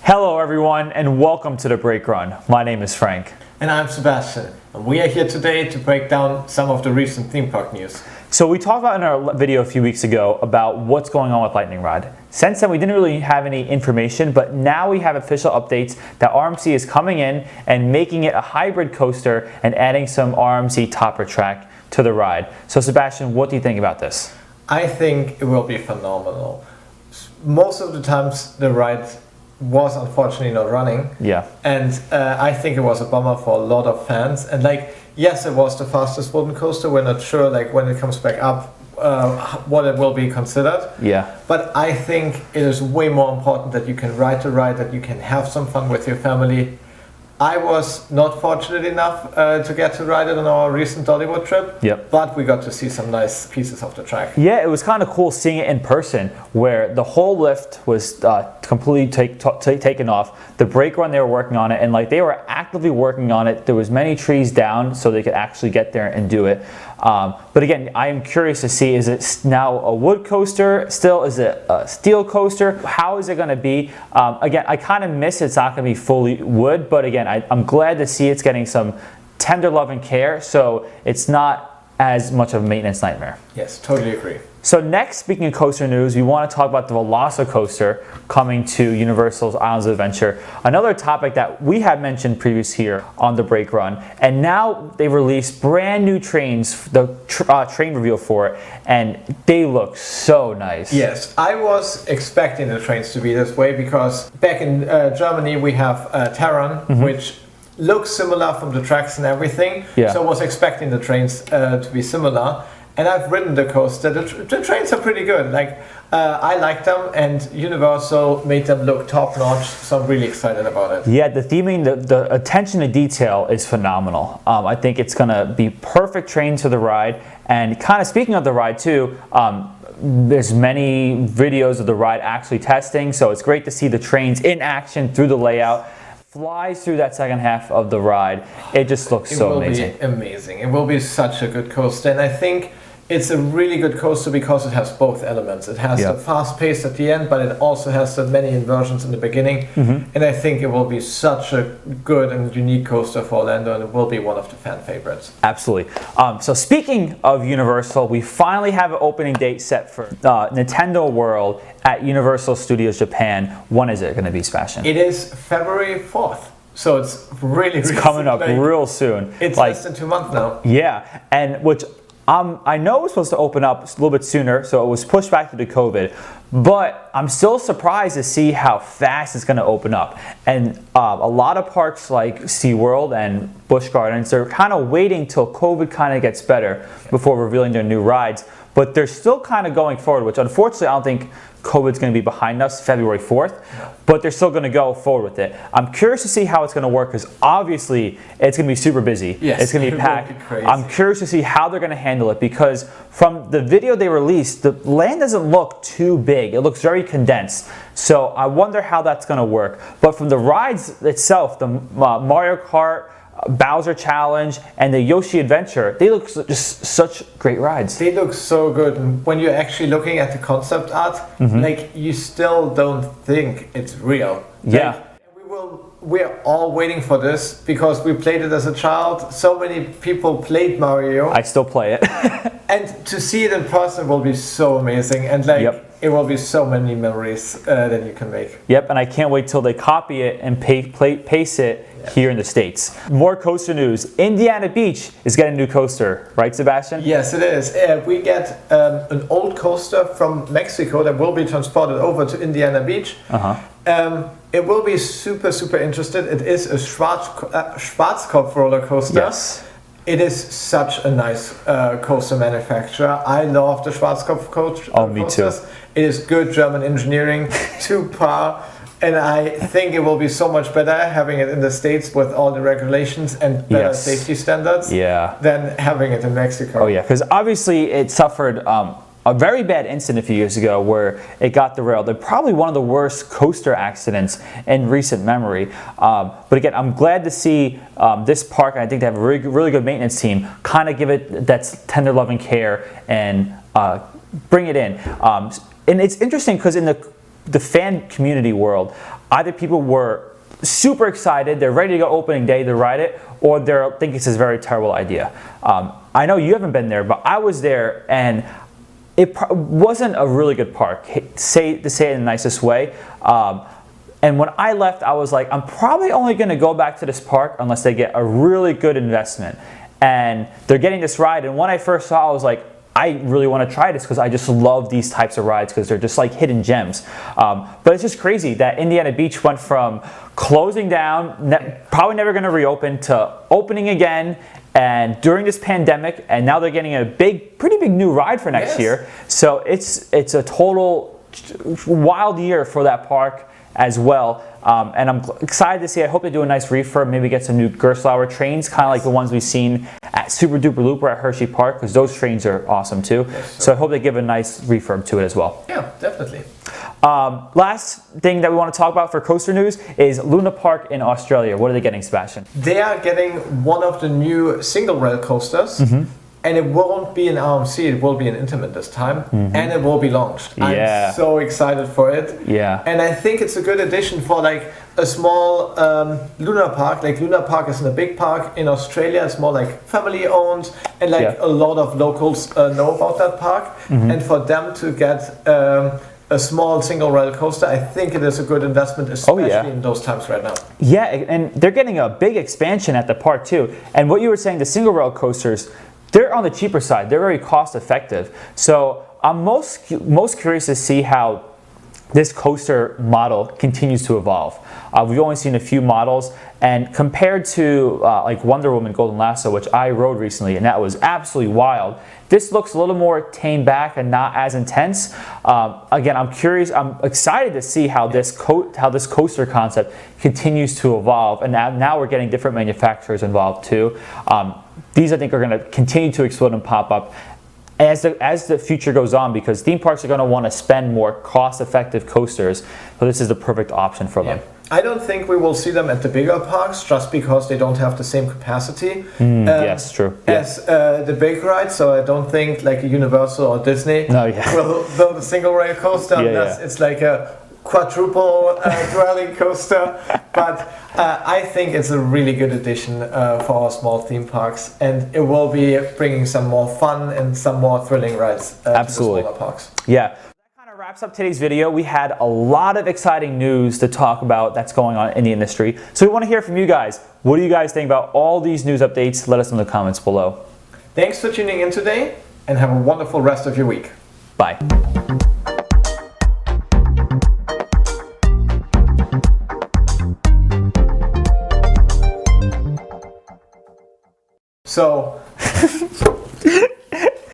Hello everyone and welcome to the Break Run. My name is Frank. And I'm Sebastian. And we are here today to break down some of the recent theme park news. So we talked about in our video a few weeks ago about what's going on with Lightning Rod. Since then we didn't really have any information, but now we have official updates that RMC is coming in and making it a hybrid coaster and adding some RMC topper track to the ride. So Sebastian, what do you think about this? I think it will be phenomenal. Most of the times the ride was unfortunately not running. Yeah. And I think it was a bummer for a lot of fans. And yes, it was the fastest wooden coaster. We're not sure when it comes back up what it will be considered. Yeah. But I think it is way more important that you can ride the ride, that you can have some fun with your family. I was not fortunate enough to get to ride it on our recent Dollywood trip, but we got to see some nice pieces of the track. Yeah, it was kind of cool seeing it in person, where the whole lift was completely taken off. The brake run, they were working on it, and they were actively working on it. There was many trees down, so they could actually get there and do it. But again, I am curious to see, is it now a wood coaster still? Is it a steel coaster? How is it going to be? Again, I kind of miss it's not going to be fully wood, but again, I'm glad to see it's getting some tender love and care, so it's not as much of a maintenance nightmare. Yes, totally agree. So next, speaking of coaster news, we want to talk about the VelociCoaster coming to Universal's Islands of Adventure. Another topic that we had mentioned previous here on the Break Run, and now they released brand new trains, the train reveal for it, and they look so nice. Yes, I was expecting the trains to be this way because back in Germany we have Terran, which looks similar from the tracks and everything. Yeah. So I was expecting the trains to be similar. And I've ridden the coaster. The trains are pretty good. I like them, and Universal made them look top notch. So I'm really excited about it. Yeah, the theming, the attention to detail is phenomenal. I think it's gonna be perfect trains for the ride. And kind of speaking of the ride too, there's many videos of the ride actually testing. So it's great to see the trains in action through the layout. Flies through that second half of the ride. It just looks so amazing. It will be amazing. It will be such a good coaster, and I think it's a really good coaster because it has both elements. It has the fast pace at the end, but it also has the many inversions in the beginning. And I think it will be such a good and unique coaster for Orlando, and it will be one of the fan favorites. Absolutely. So speaking of Universal, we finally have an opening date set for Nintendo World at Universal Studios Japan. When is it going to be, Sebastian? It is February 4th. So it's really coming up real soon. It's less than 2 months now. Yeah, and which I know it was supposed to open up a little bit sooner, so it was pushed back due to COVID. But I'm still surprised to see how fast it's going to open up. And a lot of parks like SeaWorld and Busch Gardens are kind of waiting till COVID kind of gets better before revealing their new rides. But they're still kind of going forward, which unfortunately I don't think COVID's going to be behind us February 4th, but they're still going to go forward with it. I'm curious to see how it's going to work because obviously it's going to be super busy. Yes, it's going to be packed. Be crazy. I'm curious to see how they're going to handle it because from the video they released, the land doesn't look too big. It looks very condensed. So I wonder how that's going to work. But from the rides itself, the Mario Kart, Bowser Challenge, and the Yoshi Adventure, they look just such great rides. They look so good, and when you're actually looking at the concept art, you still don't think it's real. Yeah. We're all waiting for this because we played it as a child. So many people played Mario. I still play it. And to see it in person will be so amazing, and it will be so many memories that you can make. Yep, and I can't wait till they copy it and paste it here in the States. More coaster news. Indiana Beach is getting a new coaster, right, Sebastian? Yes, it is. We get an old coaster from Mexico that will be transported over to Indiana Beach. It will be super, super interesting. It is a Schwarzkopf roller coaster. Yes. It is such a nice coaster manufacturer. I love the Schwarzkopf coasters. Oh, me too. It is good German engineering to par. And I think it will be so much better having it in the States with all the regulations and better safety standards than having it in Mexico. Oh yeah, because obviously it suffered a very bad incident a few years ago where it got derailed. They're probably one of the worst coaster accidents in recent memory. But again, I'm glad to see this park, and I think they have a really good maintenance team, kind of give it that tender loving care and bring it in. And it's interesting because in the fan community world, either people were super excited, they're ready to go opening day to ride it, or they think it's a very terrible idea. I know you haven't been there, but I was there, and it wasn't a really good park, to say it in the nicest way. And when I left, I was like, I'm probably only going to go back to this park unless they get a really good investment. And they're getting this ride, and when I first saw it, I was like, I really want to try this because I just love these types of rides because they're just like hidden gems. But it's just crazy that Indiana Beach went from closing down, probably never going to reopen, to opening again, and during this pandemic, and now they're getting a pretty big new ride for next year. So it's a total wild year for that park as well. And I'm excited to see. I hope they do a nice refurb, maybe get some new Gerstlauer trains, kind of like the ones we've seen at Super Duper Looper at Hershey Park, because those trains are awesome too. So I hope they give a nice refurb to it as well. Yeah, definitely. Last thing that we want to talk about for coaster news is Luna Park in Australia. What are they getting, Sebastian? They are getting one of the new single rail coasters. And it won't be an RMC, it will be an Intamin this time, and it will be launched. I'm so excited for it. And I think it's a good addition for like a small Luna Park. Like Luna Park isn't a big park in Australia, it's more like family owned, and like a lot of locals know about that park. And for them to get a small single rail coaster, I think it is a good investment, especially in those times right now. Yeah, and they're getting a big expansion at the park too. And what you were saying, the single rail coasters, they're on the cheaper side. They're very cost effective. So I'm most curious to see how this coaster model continues to evolve. We've only seen a few models, and compared to like Wonder Woman Golden Lasso, which I rode recently, and that was absolutely wild, this looks a little more tamed back and not as intense. Again, I'm curious. I'm excited to see how this coaster concept continues to evolve, and now we're getting different manufacturers involved too. These, I think, are going to continue to explode and pop up as the future goes on, because theme parks are going to want to spend more cost-effective coasters. So this is the perfect option for them. I don't think we will see them at the bigger parks just because they don't have the same capacity yes, true. as the big rides. So I don't think like a Universal or Disney will build a single rail coaster unless it's like a quadruple dwelling coaster. But I think it's a really good addition for our small theme parks, and it will be bringing some more fun and some more thrilling rides to the smaller parks. Yeah. Wraps up today's video. We had a lot of exciting news to talk about that's going on in the industry. So we want to hear from you guys. What do you guys think about all these news updates? Let us know in the comments below. Thanks for tuning in today, and have a wonderful rest of your week. Bye. So